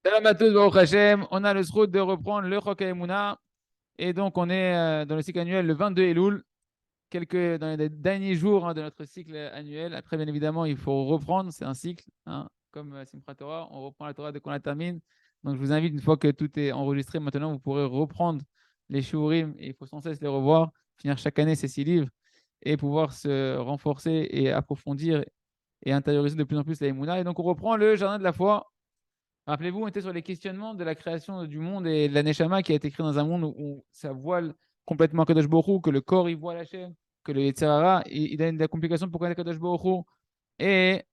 Salam à tous, Baruch Hashem. On a le sroud de reprendre le Chok HaEmuna. Et donc, on est dans le cycle annuel le 22 Elul, dans les derniers jours de notre cycle annuel. Après, bien évidemment, il faut reprendre. C'est un cycle, comme Simchat Torah. On reprend la Torah dès qu'on la termine. Donc, je vous invite, une fois que tout est enregistré, maintenant, vous pourrez reprendre les Shurim et il faut sans cesse les revoir, finir chaque année ces 6 livres et pouvoir se renforcer et approfondir et intérioriser de plus en plus la Emouna. Et donc, on reprend le jardin de la foi. Rappelez-vous, on était sur les questionnements de la création du monde et de la Neshama qui a été créé dans un monde où ça voile complètement Kadosh Baruch Hu, que le corps il voit Hachem, que le Yetzirah il donne des complications pour connaître Kadosh Baruch Hu, et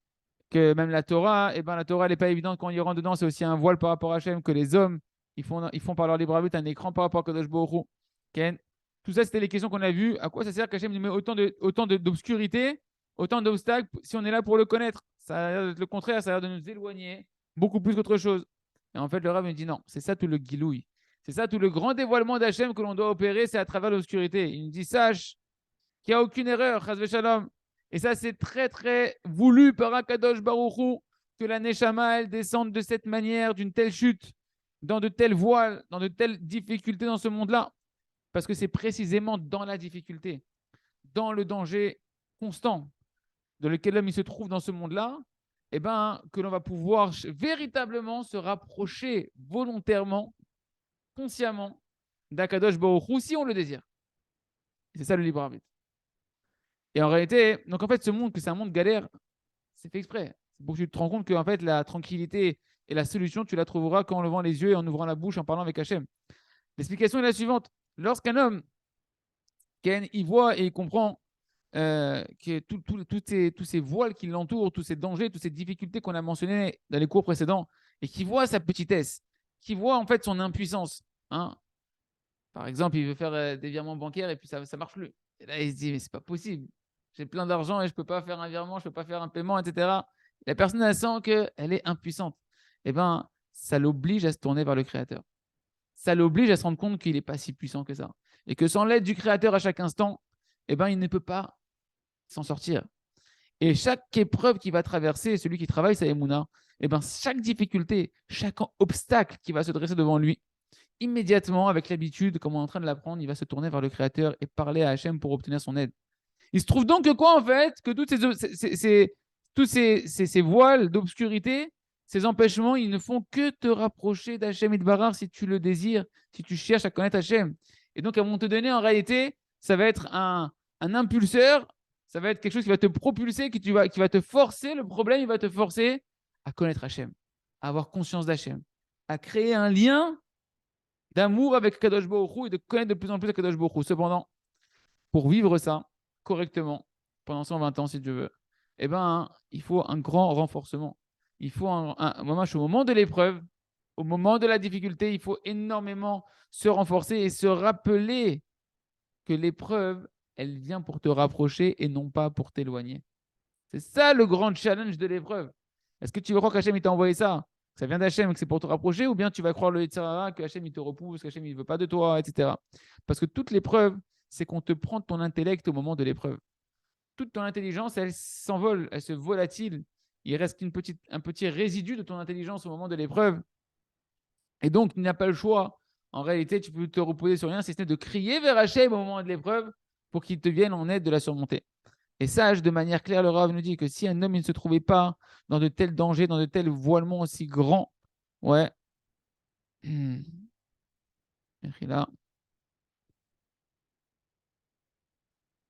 que même la Torah, eh ben, la Torah elle n'est pas évidente quand on y rentre dedans, c'est aussi un voile par rapport à Hachem, que les hommes ils font par leur libre arbitre un écran par rapport à Kadosh Baruch Hu. Ken. Tout ça, c'était les questions qu'on a vues. À quoi ça sert qu'Hachem nous met d'obscurité, autant d'obstacles, si on est là pour le connaître? Ça a l'air d'être le contraire, ça a l'air de nous éloigner beaucoup plus qu'autre chose. Et en fait, le Rav me dit non, c'est ça tout le gilouï. C'est ça tout le grand dévoilement d'Hachem que l'on doit opérer, c'est à travers l'obscurité. Il nous dit sache qu'il n'y a aucune erreur, Chazve Shalom. Et ça, c'est très, très voulu par Akadosh Baruch Hu, que la Neshama, elle descende de cette manière, d'une telle chute, dans de telles voiles, dans de telles difficultés dans ce monde-là. Parce que c'est précisément dans la difficulté, dans le danger constant dans lequel l'homme il se trouve dans ce monde-là, eh ben, que l'on va pouvoir véritablement se rapprocher volontairement, consciemment, d'Akadosh Baruch Hu, si on le désire. C'est ça le libre arbitre. Et en réalité, donc en fait, ce monde, que c'est un monde galère, c'est fait exprès. C'est pour que tu te rends compte que en fait, la tranquillité et la solution, tu la trouveras qu'en levant les yeux et en ouvrant la bouche, en parlant avec Hachem. L'explication est la suivante. Lorsqu'un homme, Ken, il voit et il comprend que tous ces voiles qui l'entourent, tous ces dangers, toutes ces difficultés qu'on a mentionnées dans les cours précédents, et qui voit sa petitesse, qui voit en fait son impuissance. Hein. Par exemple, il veut faire des virements bancaires et puis ça ne marche plus. Et là, il se dit, mais c'est pas possible. J'ai plein d'argent et je ne peux pas faire un virement, je ne peux pas faire un paiement, etc. La personne, elle sent qu'elle est impuissante. Eh bien, ça l'oblige à se tourner vers le Créateur. Ça l'oblige à se rendre compte qu'il n'est pas si puissant que ça. Et que sans l'aide du Créateur à chaque instant, eh ben, il ne peut pas s'en sortir. Et chaque épreuve qu'il va traverser, celui qui travaille sa Emouna, eh ben, chaque difficulté, chaque obstacle qui va se dresser devant lui, immédiatement, avec l'habitude, comme on est en train de l'apprendre, il va se tourner vers le Créateur et parler à Hachem pour obtenir son aide. Il se trouve donc que quoi, en fait? Que tous ces voiles d'obscurité, ces empêchements, ils ne font que te rapprocher d'Hachem et de Barar si tu le désires, si tu cherches à connaître Hachem. Et donc, elles vont te donner, en réalité, ça va être un impulseur, ça va être quelque chose qui va te propulser, qui va te forcer, le problème, il va te forcer à connaître Hachem, à avoir conscience d'Hachem, à créer un lien d'amour avec Kadosh Baruch Hu et de connaître de plus en plus Kadosh Baruch Hu. Cependant, pour vivre ça correctement, pendant 120 ans, si tu veux, eh ben, il faut un grand renforcement. Il faut au moment de l'épreuve, au moment de la difficulté, il faut énormément se renforcer et se rappeler que l'épreuve, elle vient pour te rapprocher et non pas pour t'éloigner. C'est ça le grand challenge de l'épreuve. Est-ce que tu veux croire qu'Hachem il t'a envoyé ça? Que ça vient d'Hachem et que c'est pour te rapprocher, ou bien tu vas croire le Yetzirah, que Hachem il te repousse, qu'Hachem il ne veut pas de toi, etc. Parce que toute l'épreuve, c'est qu'on te prend ton intellect au moment de l'épreuve. Toute ton intelligence, elle s'envole, elle se volatile. Il reste un petit résidu de ton intelligence au moment de l'épreuve. Et donc, tu n'as pas le choix. En réalité, tu peux te reposer sur rien, si ce n'est de crier vers Hachem au moment de l'épreuve pour qu'il te vienne en aide de la surmonter. Et sache de manière claire, le Rav nous dit que si un homme il ne se trouvait pas dans de tels dangers, dans de tels voilements aussi grands, ouais, là,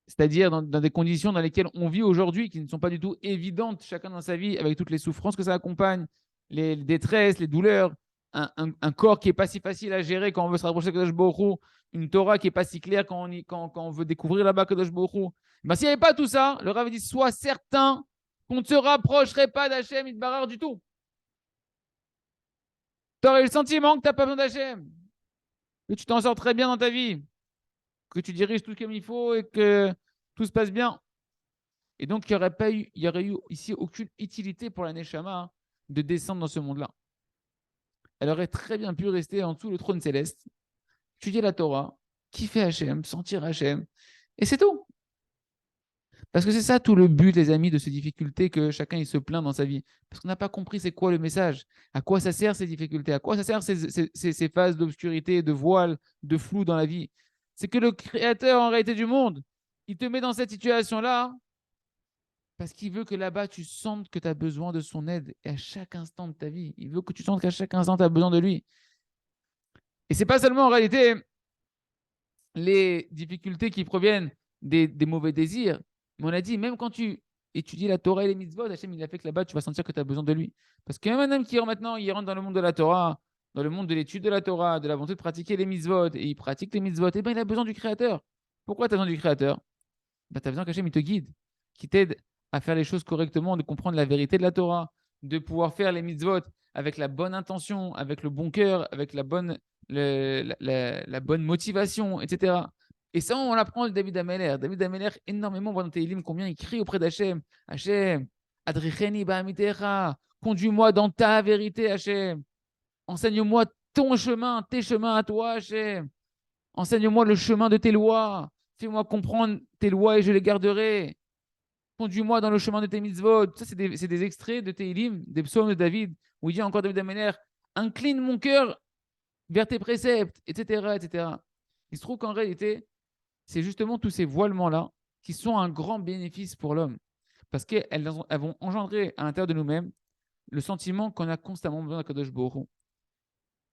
c'est-à-dire dans des conditions dans lesquelles on vit aujourd'hui, qui ne sont pas du tout évidentes, chacun dans sa vie, avec toutes les souffrances que ça accompagne, les détresses, les douleurs, un corps qui n'est pas si facile à gérer quand on veut se rapprocher de Kadosh Baruch Hu, une Torah qui n'est pas si claire quand on veut découvrir là-bas Kadosh Baruch Hu. Ben, s'il n'y avait pas tout ça, le Rav dit sois certain qu'on ne se rapprocherait pas d'Hachem Itbarar du tout. Tu aurais le sentiment que tu n'as pas besoin d'Hachem, que tu t'en sors très bien dans ta vie, que tu diriges tout comme il faut et que tout se passe bien. Et donc, il y aurait eu ici aucune utilité pour la Neshama de descendre dans ce monde-là. Elle aurait très bien pu rester en dessous le trône céleste, étudier la Torah, kiffer Hachem, sentir Hachem, et c'est tout. Parce que c'est ça tout le but, les amis, de ces difficultés que chacun il se plaint dans sa vie. Parce qu'on n'a pas compris c'est quoi le message. À quoi ça sert ces difficultés? À quoi ça sert ces phases d'obscurité, de voile, de flou dans la vie? C'est que le créateur en réalité du monde, il te met dans cette situation-là parce qu'il veut que là-bas, tu sentes que tu as besoin de son aide et à chaque instant de ta vie. Il veut que tu sentes qu'à chaque instant, tu as besoin de lui. Et c'est pas seulement en réalité les difficultés qui proviennent des mauvais désirs. Mais on a dit, même quand tu étudies la Torah et les mitzvot, Hachem, il a fait que là-bas, tu vas sentir que tu as besoin de lui. Parce qu'il y a un homme qui rentre maintenant, il rentre dans le monde de la Torah, dans le monde de l'étude de la Torah, de la volonté de pratiquer les mitzvot, et il pratique les mitzvot, et bien il a besoin du Créateur. Pourquoi tu as besoin du Créateur? Ben, tu as besoin qu'Hachem il te guide, qui t'aide à faire les choses correctement, de comprendre la vérité de la Torah, de pouvoir faire les mitzvot avec la bonne intention, avec le bon cœur, avec la bonne motivation, etc. Et ça, on l'apprend de David Ameller. David Ameller, énormément, on voit dans Tehillim combien il crie auprès d'Hachem. Hachem, Adricheni ba'amitecha, conduis-moi dans ta vérité, Hachem. Enseigne-moi ton chemin, tes chemins à toi, Hachem. Enseigne-moi le chemin de tes lois. Fais-moi comprendre tes lois et je les garderai. Conduis-moi dans le chemin de tes mitzvot. Ça, c'est des extraits de Tehillim, des psaumes de David, où il dit encore David Ameller, incline mon cœur vers tes préceptes, etc., etc. Il se trouve qu'en réalité, c'est justement tous ces voilements-là qui sont un grand bénéfice pour l'homme. Parce qu'elles vont engendrer à l'intérieur de nous-mêmes le sentiment qu'on a constamment besoin d'Akadosh Baruch Hu.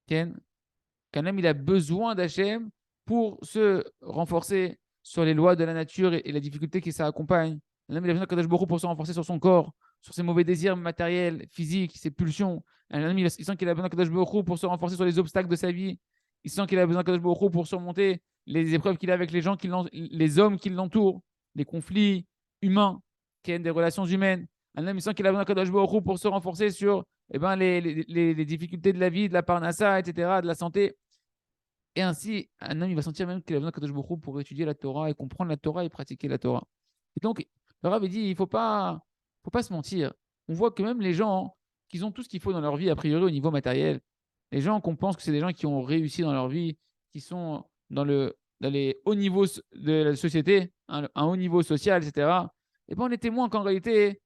Qu'un homme il a besoin d'Hachem pour se renforcer sur les lois de la nature et la difficulté qui s'accompagne. Un homme il a besoin d'Akadosh Baruch Hu pour se renforcer sur son corps, sur ses mauvais désirs matériels, physiques, ses pulsions. Un homme il sent qu'il a besoin d'Akadosh Baruch Hu pour se renforcer sur les obstacles de sa vie. Il sent qu'il a besoin d'Akadosh Baruch Hu pour surmonter les épreuves qu'il a avec les gens, les hommes qui l'entourent, les conflits humains, des relations humaines. Un homme il sent qu'il a besoin d'Akadosh Baruch Hu pour se renforcer sur les difficultés de la vie, de la parnassa, etc., de la santé. Et ainsi, un homme, il va sentir même qu'il a besoin de Kadosh Baruch Hu pour étudier la Torah et comprendre la Torah et pratiquer la Torah. Et donc, le Rav dit, il ne faut pas se mentir. On voit que même les gens qui ont tout ce qu'il faut dans leur vie, a priori au niveau matériel, les gens qu'on pense que c'est des gens qui ont réussi dans leur vie, qui sont dans les hauts niveaux de la société, un haut niveau social, etc., et bien on est témoin qu'en réalité,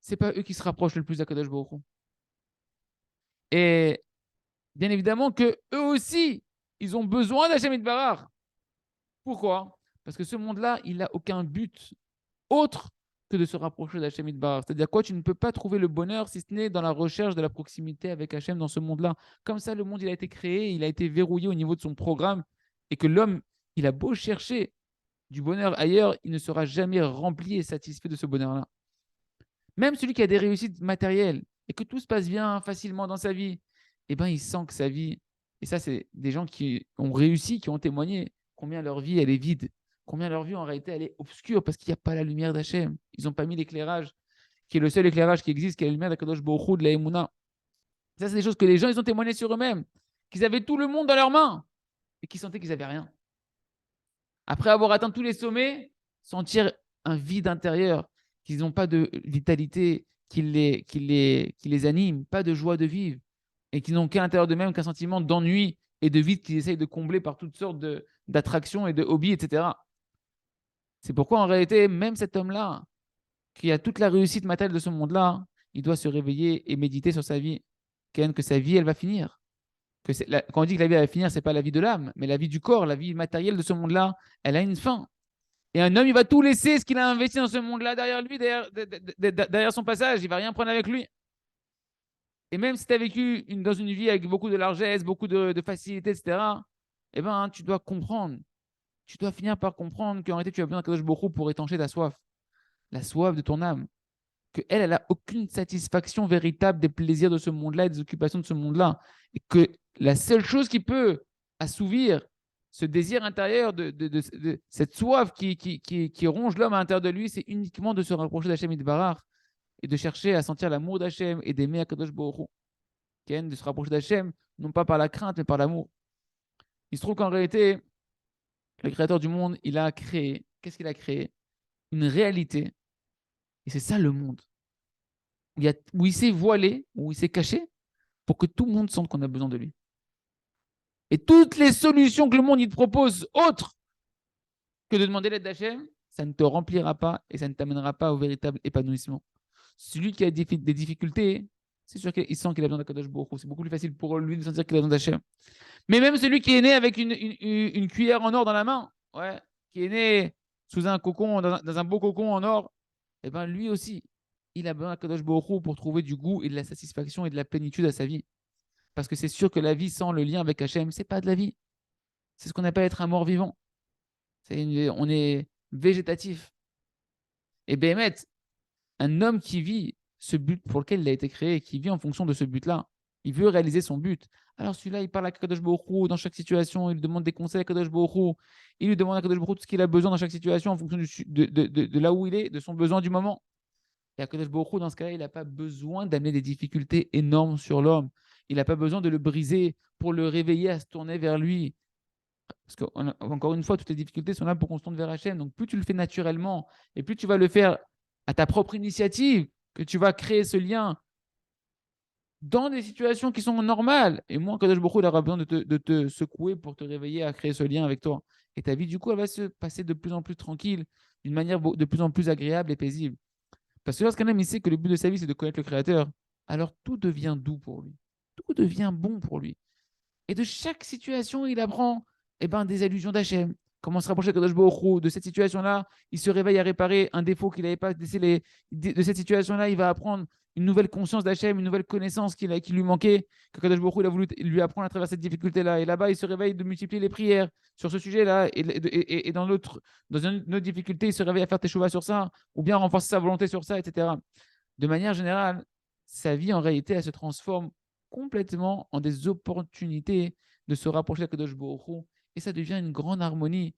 ce n'est pas eux qui se rapprochent le plus de Kadosh Baruch Hu. Et bien évidemment que eux aussi, ils ont besoin d'Hachem Itbarach. Pourquoi? Parce que ce monde-là, il n'a aucun but autre que de se rapprocher d'Hachem Itbarach. C'est-à-dire quoi? Tu ne peux pas trouver le bonheur si ce n'est dans la recherche de la proximité avec Hachem dans ce monde-là. Comme ça, le monde, il a été créé, il a été verrouillé au niveau de son programme et que l'homme, il a beau chercher du bonheur ailleurs, il ne sera jamais rempli et satisfait de ce bonheur-là. Même celui qui a des réussites matérielles et que tout se passe bien facilement dans sa vie, eh ben, il sent que sa vie, et ça, c'est des gens qui ont réussi, qui ont témoigné combien leur vie, elle est vide, combien leur vie, en réalité, elle est obscure parce qu'il n'y a pas la lumière d'Hachem. Ils n'ont pas mis l'éclairage, qui est le seul éclairage qui existe, qui est la lumière d'Akadosh Baruch Hu, de la Emouna. Ça, c'est des choses que les gens, ils ont témoigné sur eux-mêmes, qu'ils avaient tout le monde dans leurs mains et qu'ils sentaient qu'ils n'avaient rien. Après avoir atteint tous les sommets, sentir un vide intérieur, qu'ils n'ont pas de vitalité qui les anime, pas de joie de vivre, et qui n'ont qu'à l'intérieur d'eux-mêmes qu'un sentiment d'ennui et de vide qu'ils essayent de combler par toutes sortes d'attractions et de hobbies, etc. C'est pourquoi en réalité, même cet homme-là, qui a toute la réussite matérielle de ce monde-là, il doit se réveiller et méditer sur sa vie, que sa vie, elle va finir. Quand on dit que la vie elle va finir, ce n'est pas la vie de l'âme, mais la vie du corps, la vie matérielle de ce monde-là, elle a une fin. Et un homme, il va tout laisser, ce qu'il a investi dans ce monde-là derrière lui, derrière son passage. Il ne va rien prendre avec lui. Et même si tu as vécu dans une vie avec beaucoup de largesse, beaucoup de facilité, etc., eh ben, tu dois comprendre. Tu dois finir par comprendre qu'en réalité, tu as besoin de Kadosh Baruch Hu pour étancher ta soif. La soif de ton âme. Qu'elle n'a aucune satisfaction véritable des plaisirs de ce monde-là et des occupations de ce monde-là. Et que la seule chose qui peut assouvir ce désir intérieur de cette soif qui ronge l'homme à l'intérieur de lui, c'est uniquement de se rapprocher d'Hachem Itbarach et de chercher à sentir l'amour d'Hachem et d'aimer Akadosh Baruch Hu. De se rapprocher d'Hachem, non pas par la crainte, mais par l'amour. Il se trouve qu'en réalité, le créateur du monde, il a créé, qu'est-ce qu'il a créé? Une réalité. Et c'est ça le monde. Où il s'est voilé, où il s'est caché, pour que tout le monde sente qu'on a besoin de lui. Et toutes les solutions que le monde il te propose, autres que de demander l'aide d'Hachem, ça ne te remplira pas et ça ne t'amènera pas au véritable épanouissement. Celui qui a des difficultés, c'est sûr qu'il sent qu'il a besoin d'Akadosh Baruch Hu. C'est beaucoup plus facile pour lui de sentir qu'il a besoin d'Hachem. Mais même celui qui est né avec une cuillère en or dans la main, ouais, qui est né sous un cocon, dans un beau cocon en or, eh ben lui aussi, il a besoin d'Akadosh Baruch Hu pour trouver du goût et de la satisfaction et de la plénitude à sa vie. Parce que c'est sûr que la vie sans le lien avec Hachem, c'est pas de la vie. C'est ce qu'on appelle être un mort-vivant. On est végétatif. Et Béhémet, un homme qui vit ce but pour lequel il a été créé, qui vit en fonction de ce but-là, il veut réaliser son but. Alors celui-là, il parle à Kadosh Baruch Hu dans chaque situation, il lui demande des conseils à Kadosh Baruch Hu, il lui demande à Kadosh Baruch Hu tout ce qu'il a besoin dans chaque situation en fonction de là où il est, de son besoin du moment. Et à Kadosh Baruch Hu, dans ce cas-là, il n'a pas besoin d'amener des difficultés énormes sur l'homme. Il n'a pas besoin de le briser pour le réveiller à se tourner vers lui. Parce qu'encore une fois, toutes les difficultés sont là pour qu'on se tourne vers Hachem. Donc plus tu le fais naturellement et plus tu vas le faire à ta propre initiative, que tu vas créer ce lien dans des situations qui sont normales. Et moi, Kadosh Baruch Hu, il aura besoin de te secouer pour te réveiller à créer ce lien avec toi. Et ta vie, du coup, elle va se passer de plus en plus tranquille, d'une manière de plus en plus agréable et paisible. Parce que lorsqu'un homme il sait que le but de sa vie, c'est de connaître le Créateur, alors tout devient doux pour lui. Tout devient bon pour lui. Et de chaque situation, il apprend des allusions d'Hachem. Comment se rapprocher de Kadosh Baruch Hu. De cette situation-là, il se réveille à réparer un défaut qu'il n'avait pas décelé. De cette situation-là, il va apprendre une nouvelle conscience d'Hachem, une nouvelle connaissance qui lui manquait, que Kadosh Baruch Hu il a voulu lui apprendre à travers cette difficulté-là. Et là-bas, il se réveille de multiplier les prières sur ce sujet-là. Et dans une autre difficulté, il se réveille à faire teshuva sur ça, ou bien renforcer sa volonté sur ça, etc. De manière générale, sa vie, en réalité, elle se transforme complètement en des opportunités de se rapprocher de Kadosh Baruch Hu. Et ça devient une grande harmonie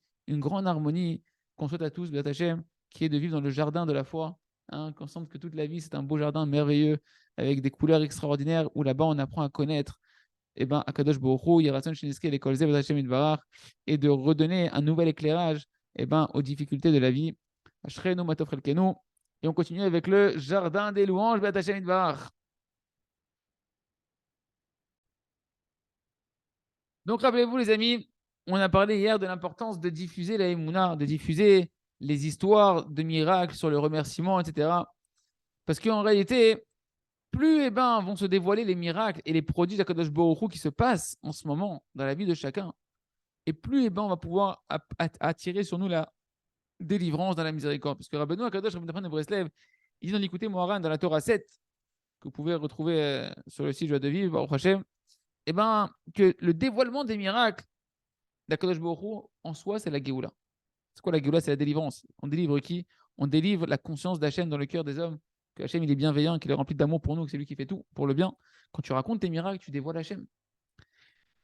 qu'on souhaite à tous, Béat Hashem, qui est de vivre dans le jardin de la foi, qu'on sente que toute la vie, c'est un beau jardin merveilleux, avec des couleurs extraordinaires, où là-bas, on apprend à connaître Akadosh Baruch Hu, Yeratzon Shiniske, les Kolze, Béat Hashem Idvarach, et de redonner un nouvel éclairage aux difficultés de la vie. Ashrenu Matov Chelkenu. Et on continue avec le jardin des louanges, Béat Hashem Idvarach. Donc, rappelez-vous, les amis, on a parlé hier de l'importance de diffuser la Emouna, de diffuser les histoires de miracles sur le remerciement, etc. Parce qu'en réalité, plus vont se dévoiler les miracles et les produits d'Akadosh Baruch Hu qui se passent en ce moment dans la vie de chacun, et plus on va pouvoir attirer sur nous la délivrance dans la miséricorde. Parce que Rabbeinu Akadosh, Rabbeinu Nachman de Breslev, il dit dans l'Écouté Moharan, dans la Torah 7, que vous pouvez retrouver sur le site Joie de Vivre, Baruch Hashem, que le dévoilement des miracles d'Akadosh Baruch Hu, en soi, c'est la Géoula. C'est quoi la Géoula? C'est la délivrance. On délivre qui? On délivre la conscience d'Hachem dans le cœur des hommes, que Hachem il est bienveillant, qu'il est rempli d'amour pour nous, que c'est lui qui fait tout pour le bien. Quand tu racontes tes miracles, tu dévoiles Hachem.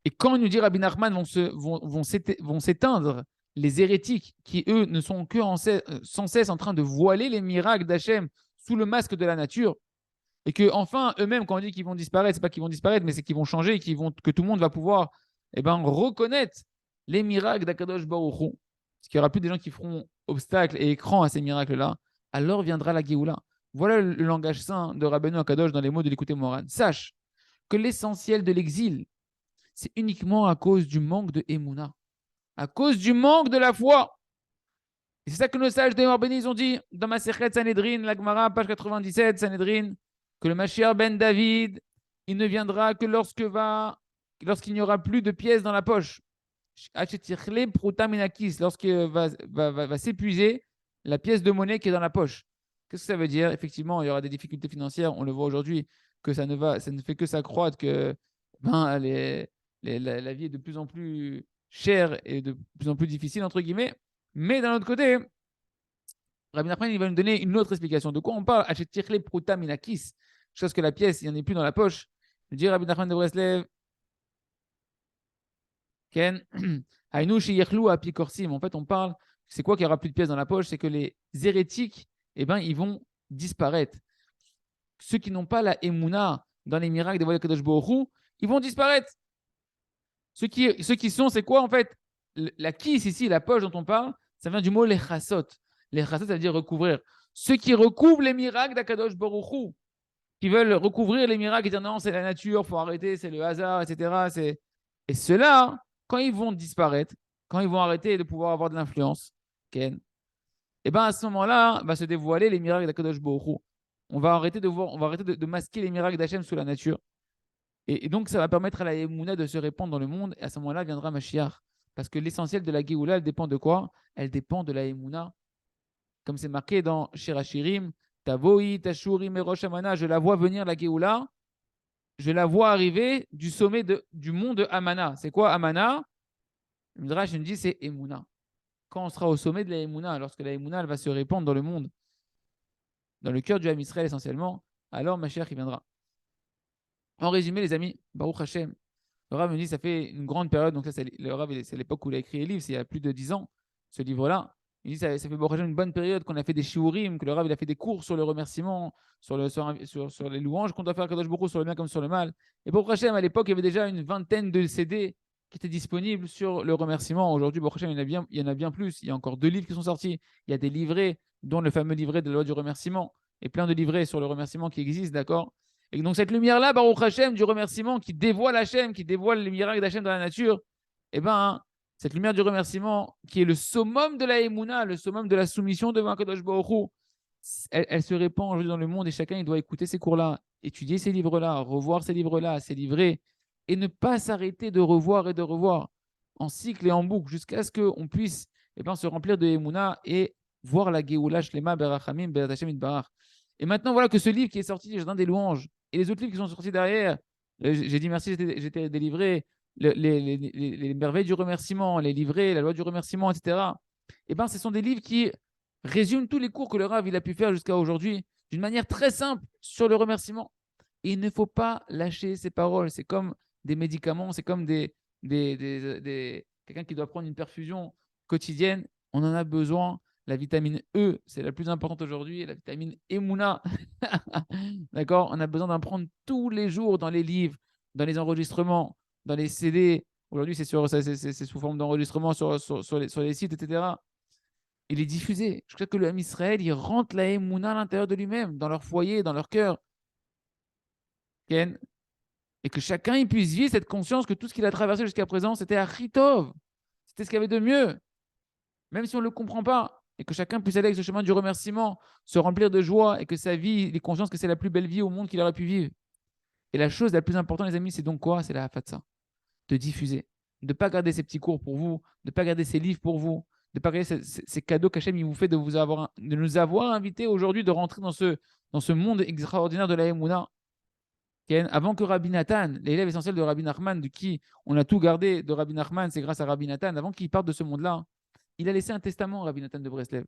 Et quand il nous dit Rabbi Nachman vont s'éteindre les hérétiques qui, eux, ne sont que sans cesse en train de voiler les miracles d'Hachem sous le masque de la nature, et que enfin eux-mêmes, quand on dit qu'ils vont disparaître, c'est pas qu'ils vont disparaître, mais c'est qu'ils vont changer et que tout le monde va pouvoir reconnaître les miracles d'Akadosh Baruch Hu. Parce qu'il n'y aura plus des gens qui feront obstacle et écran à ces miracles-là. Alors viendra la Géoula. Voilà le langage saint de Rabbeinu Akadosh dans les mots de l'Écouté Moharan. Sache que l'essentiel de l'exil, c'est uniquement à cause du manque de Emouna, à cause du manque de la foi. Et c'est ça que nos sages des Bénis ont dit dans ma Sechet Sanhedrin, la Gemara, page 97, Sanhedrin, que le Mashiach ben David, il ne viendra que lorsqu'il n'y aura plus de pièces dans la poche. Lorsqu'il va s'épuiser la pièce de monnaie qui est dans la poche. Qu'est-ce que ça veut dire? Effectivement, il y aura des difficultés financières. On le voit aujourd'hui que ça ne fait que s'accroître, que la vie est de plus en plus chère et de plus en plus difficile, entre guillemets. Mais d'un autre côté, Rabbi Nachman, il va nous donner une autre explication. De quoi on parle? Chose que la pièce, il n'y en ait plus dans la poche. Je dis Rabbi Nachman de Breslev, Ken, en fait, on parle, c'est quoi qu'il n'y aura plus de pièces dans la poche? C'est que les hérétiques, ils vont disparaître. Ceux qui n'ont pas la Emouna dans les miracles dévoilés Kadosh Baruch Hu, ils vont disparaître. Ceux qui sont, c'est quoi en fait? La kiss ici, la poche dont on parle, ça vient du mot lechasot. Lechasot, ça veut dire recouvrir. Ceux qui recouvrent les miracles d'Akadosh Baruch Hu, qui veulent recouvrir les miracles et dire non, c'est la nature, il faut arrêter, c'est le hasard, etc. Et ceux-là, quand ils vont disparaître, quand ils vont arrêter de pouvoir avoir de l'influence, Ken, et bien à ce moment-là, va se dévoiler les miracles d'Akadosh Baruch Hu. On va arrêter de voir, on va arrêter de masquer les miracles d'Hachem sous la nature. Et donc, ça va permettre à la Emouna de se répandre dans le monde. Et à ce moment-là viendra Mashiach. Parce que l'essentiel de la Géoula, elle dépend de quoi? Elle dépend de la Emouna. Comme c'est marqué dans Shirachirim, Tavoi, Tashurim et Rosh Amana, je la vois venir, la Géoula. Je la vois arriver du sommet du mont de Amana. C'est quoi Amana? Le Midrash nous dit c'est Emouna. Quand on sera au sommet de la Emouna, lorsque la Emouna elle va se répandre dans le monde, dans le cœur du Ham Israël essentiellement, alors Mashiach il viendra. En résumé, les amis, Baruch Hashem, le Rav me dit ça fait une grande période, donc ça, le Rav, c'est l'époque où il a écrit les livres, c'est il y a plus de 10 ans, ce livre-là. Il dit ça fait Baruch Hashem une bonne période qu'on a fait des shiurim, que le Rav il a fait des cours sur le remerciement, sur les louanges qu'on doit faire à Kadosh Baruch Hu, sur le bien comme sur le mal. Et Baruch Hashem, à l'époque, il y avait déjà une vingtaine de CD qui étaient disponibles sur le remerciement. Aujourd'hui, Baruch Hashem, il y en a bien plus. Il y a encore 2 livres qui sont sortis. Il y a des livrets, dont le fameux livret de la loi du remerciement, et plein de livrets sur le remerciement qui existent, d'accord. Et donc cette lumière-là, Baruch Hashem, du remerciement, qui dévoile Hashem, qui dévoile les miracles d'Hachem dans la nature, eh ben, cette lumière du remerciement, qui est le summum de la Emouna, le summum de la soumission devant Kadosh Baruch Hu, elle se répand aujourd'hui dans le monde et chacun il doit écouter ces cours-là, étudier ces livres-là, revoir ces livres-là, ces livrets, et ne pas s'arrêter de revoir et de revoir en cycle et en boucle jusqu'à ce qu'on puisse se remplir de Emouna et voir la Geoula Shlema Berachamim Be'at Hashem Itbarach. Et maintenant, voilà que ce livre qui est sorti, Jardin des louanges, et les autres livres qui sont sortis derrière, j'ai dit merci, j'étais délivré, les merveilles du remerciement, les livrets, la loi du remerciement, etc. Eh bien, ce sont des livres qui résument tous les cours que le Rav il a pu faire jusqu'à aujourd'hui d'une manière très simple sur le remerciement. Et il ne faut pas lâcher ces paroles. C'est comme des médicaments, c'est comme quelqu'un qui doit prendre une perfusion quotidienne. On en a besoin. La vitamine E, c'est la plus importante aujourd'hui. La vitamine Emouna, d'accord. On a besoin d'en prendre tous les jours dans les livres, dans les enregistrements, dans les CD. Aujourd'hui, c'est sous forme d'enregistrement sur les sites, etc. Il est diffusé. Je crois que le Ham Israël, il rentre la Emouna à l'intérieur de lui-même, dans leur foyer, dans leur cœur. Ken, et que chacun il puisse vivre cette conscience que tout ce qu'il a traversé jusqu'à présent, c'était à Ritov. C'était ce qu'il y avait de mieux, même si on ne le comprend pas. Et que chacun puisse aller avec ce chemin du remerciement, se remplir de joie, et que sa vie, il ait conscience que c'est la plus belle vie au monde qu'il aurait pu vivre. Et la chose la plus importante, les amis, c'est donc quoi? C'est la Hafatsa. De diffuser. De ne pas garder ces petits cours pour vous, de ne pas garder ces livres pour vous, de ne pas garder ces cadeaux qu'Hachem il vous fait de nous avoir invités aujourd'hui de rentrer dans ce monde extraordinaire de la Emouna. Avant que Rabbi Nathan, l'élève essentiel de Rabbi Nachman, de qui on a tout gardé de Rabbi Nachman, c'est grâce à Rabbi Nathan, avant qu'il parte de ce monde-là, il a laissé un testament, Rabbi Nathan de Breslev.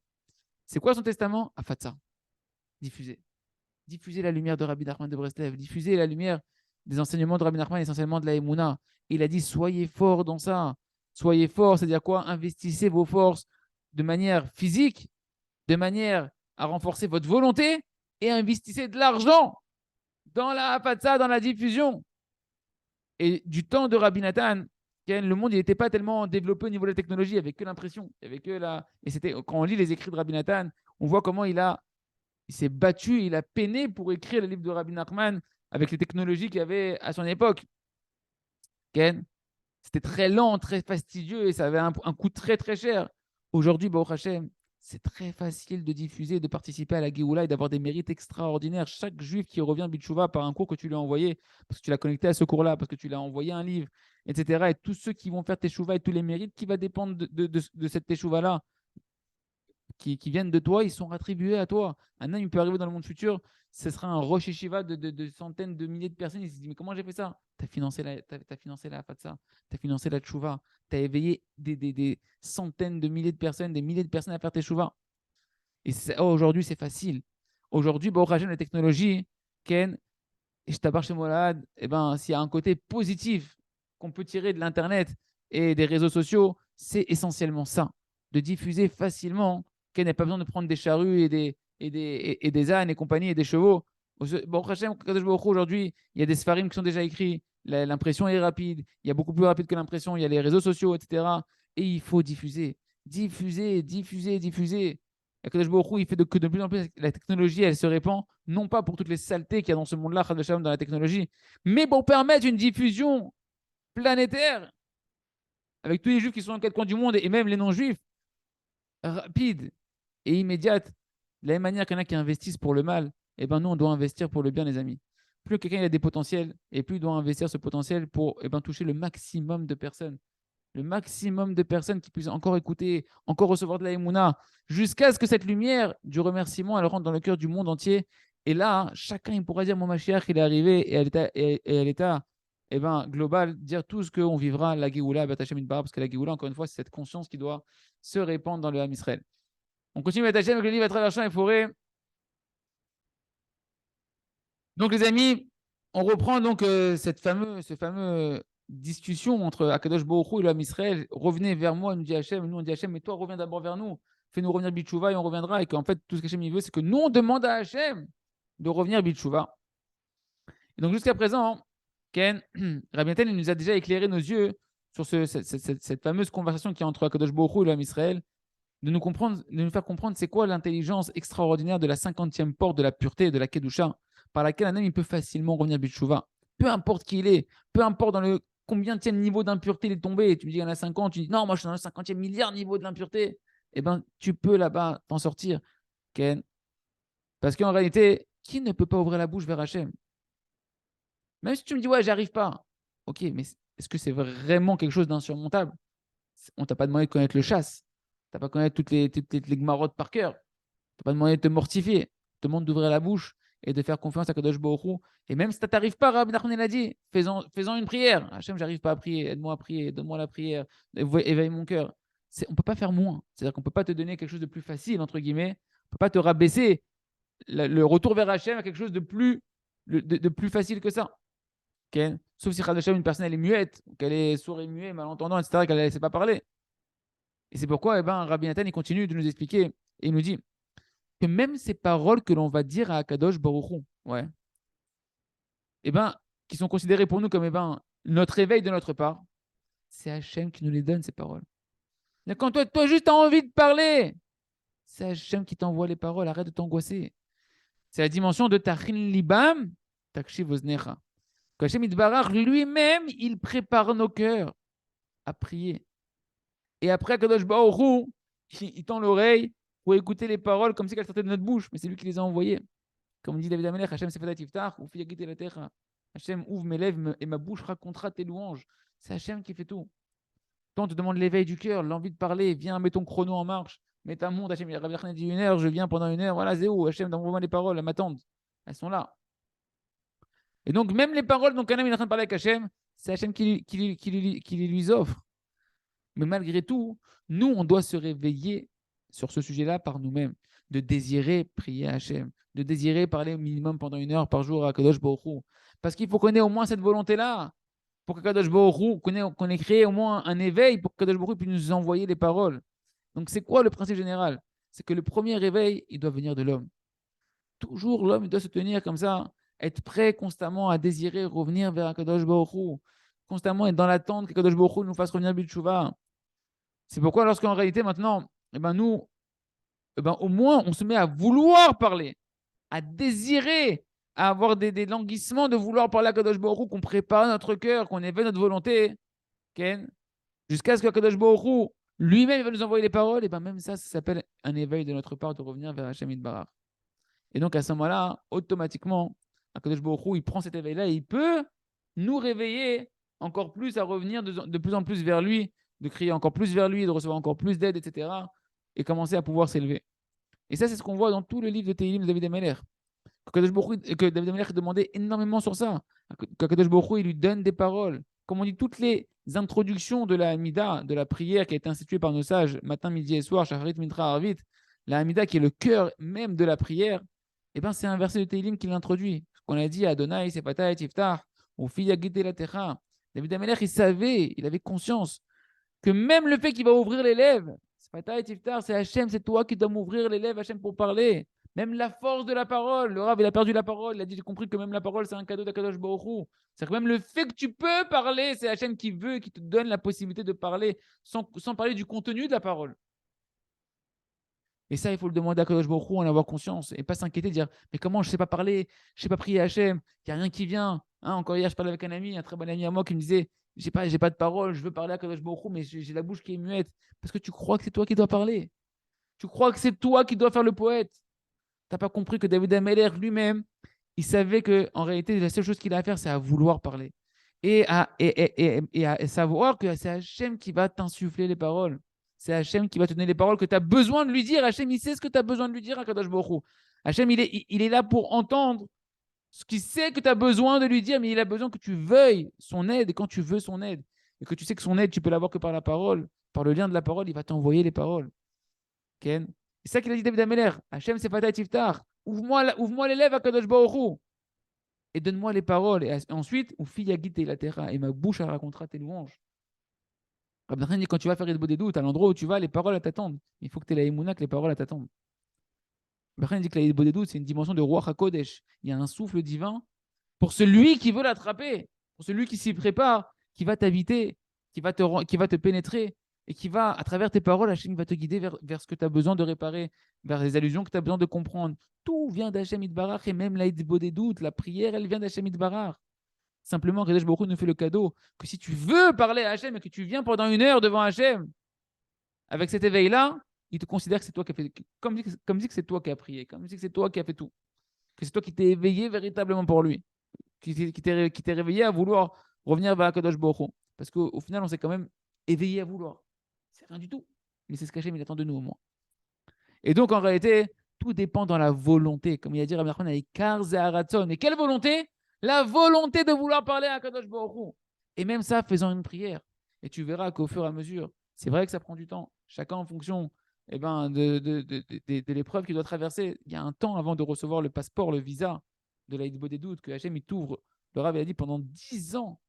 C'est quoi son testament? Afatsa. Diffuser. Diffuser la lumière de Rabbi Nachman de Breslev. Diffuser la lumière des enseignements de Rabbi Nachman, essentiellement de la Emouna. Il a dit soyez forts dans ça. Soyez forts, c'est-à-dire quoi? Investissez vos forces de manière physique, de manière à renforcer votre volonté et investissez de l'argent dans la Hafatsa, dans la diffusion. Et du temps de Rabbi Nathan, le monde n'était pas tellement développé au niveau de la technologie, il n'y avait que l'impression. Et c'était, quand on lit les écrits de Rabbi Nathan, on voit comment il s'est battu, il a peiné pour écrire le livre de Rabbi Nachman avec les technologies qu'il y avait à son époque. C'était très lent, très fastidieux et ça avait un coût très très cher. Aujourd'hui, Baruch Hashem, c'est très facile de diffuser, de participer à la Géoula et d'avoir des mérites extraordinaires. Chaque juif qui revient Bitchouva par un cours que tu lui as envoyé, parce que tu l'as connecté à ce cours-là, parce que tu l'as envoyé un livre, etc. Et tous ceux qui vont faire Teshuvah et tous les mérites qui vont dépendre de cette Teshuvah-là, qui viennent de toi, ils sont attribués à toi. Un homme, il peut arriver dans le monde futur, ce sera un Rosh Yeshiva de centaines de milliers de personnes. Il se dit, mais comment j'ai fait ça? Tu as financé la Fatsa, tu as financé la Tchouva, tu as éveillé des centaines de milliers de personnes, des milliers de personnes à faire tes Tchouva. Et aujourd'hui, c'est facile. Aujourd'hui, au Hashem, la technologie, Ken, et je t'aborde chez Molad, eh ben, s'il y a un côté positif qu'on peut tirer de l'Internet et des réseaux sociaux, c'est essentiellement ça. De diffuser facilement, Ken n'a pas besoin de prendre des charrues et des ânes et compagnie et des chevaux. Bon, aujourd'hui, il y a des sfarim qui sont déjà écrits. L'impression est rapide. Il y a beaucoup plus rapide que l'impression. Il y a les réseaux sociaux, etc. Et il faut diffuser. Diffuser, diffuser, diffuser. Akadosh Baruch Hu, il fait que de plus en plus la technologie, elle se répand, non pas pour toutes les saletés qu'il y a dans ce monde-là, dans la technologie, mais pour permettre une diffusion planétaire avec tous les juifs qui sont dans quatre coins du monde et même les non-juifs, rapide. et immédiate. De la même manière qu'il y en a qui investissent pour le mal, eh ben nous, on doit investir pour le bien, les amis. Plus quelqu'un il a des potentiels, et plus il doit investir ce potentiel pour toucher le maximum de personnes. Le maximum de personnes qui puissent encore écouter, encore recevoir de la émouna, jusqu'à ce que cette lumière du remerciement, elle rentre dans le cœur du monde entier. Et là, chacun, il pourra dire, mon Mashiach, il est arrivé, et à l'état global, dire tout ce qu'on vivra, la Géoula, parce que la Géoula, encore une fois, c'est cette conscience qui doit se répandre dans le Ham Israël. On continue avec le livre à travers champs et forêts. Donc, les amis, on reprend donc ce fameux discussion entre Akadosh Baruch Hu et l'homme Israël. Revenez vers moi, nous dit Hachem. Nous, on dit Hachem, mais toi, reviens d'abord vers nous. Fais-nous revenir Bitchouva et on reviendra. Et qu'en fait, tout ce qu'Hachem veut, c'est que nous, on demande à Hachem de revenir Bitchouva. Et donc, jusqu'à présent, Ken, Rabbi Nathan, il nous a déjà éclairé nos yeux sur cette fameuse conversation qui est entre Akadosh Baruch Hu et l'homme Israël, de nous faire comprendre c'est quoi l'intelligence extraordinaire de la 50e porte de la pureté et de la Kedusha, par laquelle un homme il peut facilement revenir Bitshuva. Peu importe qui il est, peu importe dans le combien de niveau d'impureté il est tombé, tu me dis qu'il y en a 50, tu dis non, moi je suis dans le 50e milliard niveau de l'impureté, eh bien tu peux là-bas t'en sortir, Ken. Parce qu'en réalité, qui ne peut pas ouvrir la bouche vers Hachem? Même si tu me dis ouais, j'arrive pas. Ok, mais est-ce que c'est vraiment quelque chose d'insurmontable? On t'a pas demandé de connaître le chasse. Tu n'as pas connaître toutes les gmarottes par cœur. Tu n'as pas demandé de te mortifier. Tu te demande d'ouvrir la bouche et de faire confiance à Kadosh Baruch Hu. Et même si tu n'arrives pas, Rabbi Nachman l'a dit, faisant une prière. Hachem, j'arrive pas à prier. Aide-moi à prier. Donne-moi la prière. Éveille mon cœur. On ne peut pas faire moins. C'est-à-dire qu'on ne peut pas te donner quelque chose de plus facile, entre guillemets. On ne peut pas te rabaisser le retour vers Hachem à quelque chose de plus facile que ça. Okay. Sauf si Hachem, une personne, elle est muette, qu'elle est sourde et muette, malentendant, etc., qu'elle ne sait pas parler. Et c'est pourquoi Rabbi Nathan il continue de nous expliquer et il nous dit que même ces paroles que l'on va dire à Akadosh Baruch Hu, ouais, qui sont considérées pour nous comme notre éveil de notre part, c'est Hachem qui nous les donne, ces paroles. Et quand toi juste as envie de parler, c'est Hachem qui t'envoie les paroles, arrête de t'angoisser. C'est la dimension de Tachin Libam, Takshiv Oznecha. Qu'Hachem Itbarach lui-même, il prépare nos cœurs à prier. Et après, Kadosh Baruch Hu, il tend l'oreille pour écouter les paroles comme si elles sortaient de notre bouche, mais c'est lui qui les a envoyées. Comme dit David Amelech, Hachem Sefadat Yiftach, ou Fiyagite la terre. Hachem ouvre mes lèvres et ma bouche racontera tes louanges. C'est Hachem qui fait tout. Quand on te demande l'éveil du cœur, l'envie de parler, viens, mets ton chrono en marche, mets ta montre, Hachem, Rabbi Nachman dit 1 heure, je viens pendant 1 heure, voilà, zéro, Hachem, envoie-moi les paroles, elles m'attendent. Elles sont là. Et donc, même les paroles dont Kanam est en train de parler avec Hachem, c'est Hachem qui les lui offre. Mais malgré tout, nous, on doit se réveiller sur ce sujet-là par nous-mêmes, de désirer prier à Hachem, de désirer parler au minimum pendant 1 heure par jour à Kadosh Baruch Hu. Parce qu'il faut qu'on ait au moins cette volonté-là, pour que Kadosh Baruch Hu, qu'on ait créé au moins un éveil pour que Kadosh Baruch Hu puisse nous envoyer les paroles. Donc, c'est quoi le principe général? C'est que le premier réveil, il doit venir de l'homme. Toujours, l'homme, il doit se tenir comme ça, être prêt constamment à désirer revenir vers Kadosh Baruch Hu, constamment être dans l'attente que Kadosh Baruch Hu nous fasse revenir B'tshuva. C'est pourquoi lorsqu'en réalité maintenant, nous, au moins, on se met à vouloir parler, à désirer, à avoir des languissements de vouloir parler à Kadosh Baruch Hu, qu'on prépare notre cœur, qu'on éveille notre volonté, Ken, jusqu'à ce que Kadosh Baruch Hu lui-même va nous envoyer les paroles, et même ça s'appelle un éveil de notre part de revenir vers Hachem Itbarach. Et donc à ce moment-là, automatiquement, Kadosh Baruch Hu, il prend cet éveil-là et il peut nous réveiller encore plus à revenir de plus en plus vers lui, de crier encore plus vers lui, de recevoir encore plus d'aide, etc. Et commencer à pouvoir s'élever. Et ça, c'est ce qu'on voit dans tout le livre de Tehillim de David Ameler. Que David Ameler demandait énormément sur ça. Que Kadosh Baruch Hu, il lui donne des paroles. Comme on dit, toutes les introductions de la Hamida, de la prière qui a été instituée par nos sages, matin, midi et soir, Shacharit, Mincha, Arvit, la Hamida qui est le cœur même de la prière, c'est un verset de Tehillim qui l'introduit. Qu'on a dit à Adonai, Sefata et Tiftach, ou Fiyagite la Techa. David Ameler, il savait, il avait conscience que même le fait qu'il va ouvrir les lèvres, c'est Hachem, c'est toi qui dois m'ouvrir les lèvres, Hachem, pour parler. Même la force de la parole. Le Rav, il a perdu la parole. Il a dit, j'ai compris que même la parole, c'est un cadeau d'Akadosh Baruch Hu. C'est-à-dire que même le fait que tu peux parler, c'est Hachem qui veut, qui te donne la possibilité de parler sans parler du contenu de la parole. Et ça, il faut le demander à Kadosh Baruch Hu, en avoir conscience et pas s'inquiéter, dire mais comment je ne sais pas parler, je ne sais pas prier Hachem, il n'y a rien qui vient. Encore hier, je parlais avec un ami, un très bon ami à moi qui me disait j'ai pas de parole, je veux parler à Kadosh Baruch Hu, mais j'ai la bouche qui est muette. Parce que tu crois que c'est toi qui dois parler. Tu crois que c'est toi qui dois faire le poète. Tu n'as pas compris que David Ameller lui-même, il savait qu'en réalité, la seule chose qu'il a à faire, c'est à vouloir parler. Et à savoir que c'est Hachem qui va t'insuffler les paroles. C'est Hachem qui va te donner les paroles que tu as besoin de lui dire. Hachem, il sait ce que tu as besoin de lui dire à Kadosh Baruch Hu. Hachem, il est là pour entendre ce qu'il sait que tu as besoin de lui dire, mais il a besoin que tu veuilles son aide. Et quand tu veux son aide, et que tu sais que son aide, tu peux l'avoir que par la parole, par le lien de la parole, il va t'envoyer les paroles. Ken. C'est ça qu'il a dit David Ameller. Hachem, c'est pas Tiftar. Ouvre-moi les lèvres à Kadosh Baruch Hu et donne-moi les paroles. Et ensuite, ou fiyagit la terra, et ma bouche elle racontera tes louanges. Rabbi Nachman dit quand tu vas faire des doutes, à l'endroit où tu vas, les paroles elles t'attendent. Il faut que tu aies la émouna, que les paroles elles t'attendent. Rabbi Nachman dit que la doutes, c'est une dimension de Ruach HaKodesh. Il y a un souffle divin pour celui qui veut l'attraper, pour celui qui s'y prépare, qui va t'habiter, qui va te pénétrer et qui va, à travers tes paroles, Hachem va te guider vers ce que tu as besoin de réparer, vers les allusions que tu as besoin de comprendre. Tout vient d'Hachem Itbarach et même la des doutes, la prière, elle vient d'Hachem Itbarach. Simplement, Kadosh Baruch Hu nous fait le cadeau que si tu veux parler à Hachem et que tu viens pendant 1 heure devant Hachem, avec cet éveil-là, il te considère que c'est toi qui as fait, comme dit que c'est toi qui as prié, comme dit que c'est toi qui as fait tout, que c'est toi qui t'es éveillé véritablement pour lui, qui t'est réveillé à vouloir revenir vers Kadosh Baruch Hu. Parce qu'au final, on s'est quand même éveillé à vouloir. C'est rien du tout. Mais c'est ce qu'Hachem il attend de nous au moins. Et donc, en réalité, tout dépend dans la volonté. Comme il a dit Rabbi Nachman, avec Kar Zeharatzon. Et quelle volonté? La volonté de vouloir parler à Kadosh Baruch Hu. Et même ça, faisant une prière. Et tu verras qu'au fur et à mesure, c'est vrai que ça prend du temps. Chacun en fonction de l'épreuve qu'il doit traverser. Il y a un temps avant de recevoir le passeport, le visa de la Hitbo des doutes, que Hachem il t'ouvre. Le Rav a dit pendant 10 ans,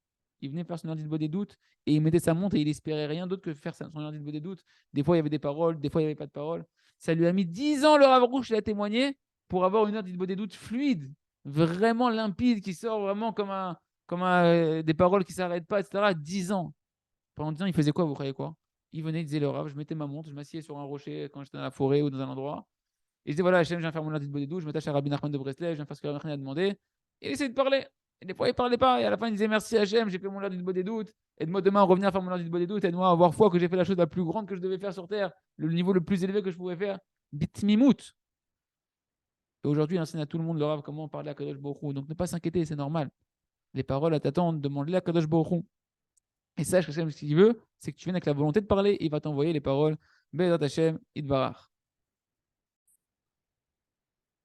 il venait faire son Hitbo des doutes et il mettait sa montre et il espérait rien d'autre que faire son Hitbo des doutes. Des fois, il y avait des paroles, des fois, il n'y avait pas de paroles. Ça lui a mis 10 ans, le Rav Rouge, il a témoigné, pour avoir une heure d'Hitbo des doutes fluide, vraiment limpide, qui sort vraiment des paroles qui ne s'arrêtent pas, etc. 10 ans. Pendant 10 ans, il faisait quoi, vous croyez quoi? Il venait, il disait le Rav, je mettais ma montre, je m'assieds sur un rocher quand j'étais dans la forêt ou dans un endroit. Et je disais, voilà, Hachem, je viens faire mon heure d'Hitbo des doutes, je m'attache à Rabbi Nachman de Breslev, je viens faire ce que Rabbi Nachman a demandé. Et il essayait de parler. Et des fois, il ne parlait pas. Et à la fin, il disait, merci Hachem, j'ai fait mon heure d'Hitbo des doutes. Aide-moi demain à revenir faire mon heure d'Hitbo des doutes. Aide-moi à avoir foi que j'ai fait la chose la plus grande que je devais faire sur terre, le niveau le plus élevé que je pouvais faire. Bitmimout. Et aujourd'hui, il enseigne à tout le monde le Rav comment parler à Kadosh Baruch Hu. Donc ne pas s'inquiéter, c'est normal. Les paroles à t'attendre, demande-les à Kadosh Baruch Hu. Et sache que ce qu'il veut, c'est que tu viennes avec la volonté de parler. Il va t'envoyer les paroles. Be'ezrat Hashem, Idbarach.